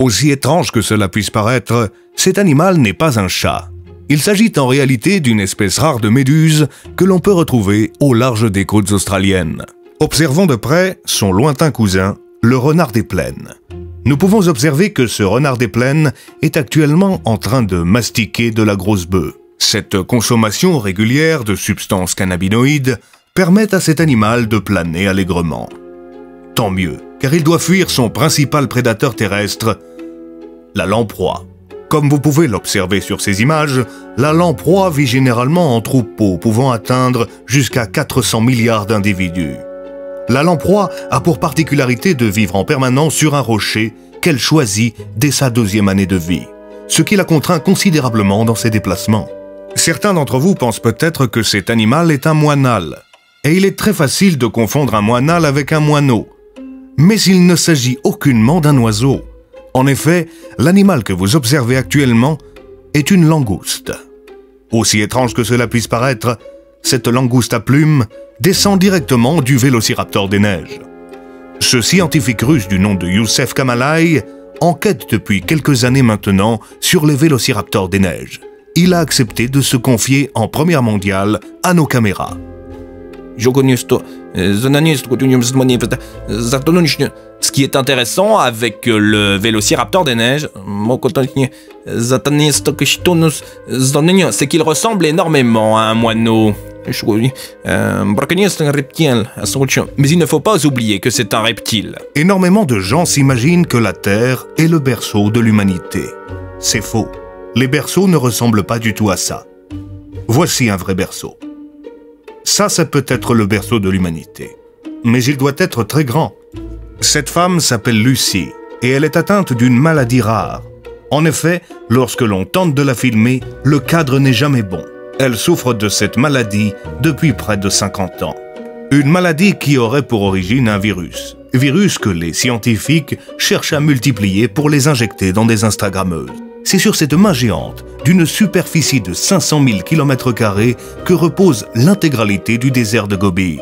Aussi étrange que cela puisse paraître, cet animal n'est pas un chat. Il s'agit en réalité d'une espèce rare de méduse que l'on peut retrouver au large des côtes australiennes. Observons de près son lointain cousin, le renard des plaines. Nous pouvons observer que ce renard des plaines est actuellement en train de mastiquer de la grosse bœuf. Cette consommation régulière de substances cannabinoïdes permet à cet animal de planer allègrement. Tant mieux, car il doit fuir son principal prédateur terrestre, la lamproie. Comme vous pouvez l'observer sur ces images, la lamproie vit généralement en troupeaux pouvant atteindre jusqu'à 400 milliards d'individus. La lamproie a pour particularité de vivre en permanence sur un rocher qu'elle choisit dès sa 2e année de vie, ce qui la contraint considérablement dans ses déplacements. Certains d'entre vous pensent peut-être que cet animal est un moinal, et il est très facile de confondre un moinal avec un moineau. Mais il ne s'agit aucunement d'un oiseau. En effet, l'animal que vous observez actuellement est une langouste. Aussi étrange que cela puisse paraître, cette langouste à plumes descend directement du vélociraptor des neiges. Ce scientifique russe du nom de Youssef Kamalai enquête depuis quelques années maintenant sur les vélociraptors des neiges. Il a accepté de se confier en première mondiale à nos caméras. Ce qui est intéressant avec le vélociraptor des neiges, c'est qu'il ressemble énormément à un moineau. Mais il ne faut pas oublier que c'est un reptile. Énormément de gens s'imaginent que la Terre est le berceau de l'humanité. C'est faux. Les berceaux ne ressemblent pas du tout à ça. Voici un vrai berceau. Ça peut être le berceau de l'humanité. Mais il doit être très grand. Cette femme s'appelle Lucie et elle est atteinte d'une maladie rare. En effet, lorsque l'on tente de la filmer, le cadre n'est jamais bon. Elle souffre de cette maladie depuis près de 50 ans. Une maladie qui aurait pour origine un virus. Virus que les scientifiques cherchent à multiplier pour les injecter dans des Instagrammeuses. C'est sur cette main géante, d'une superficie de 500 000 km² que repose l'intégralité du désert de Gobi.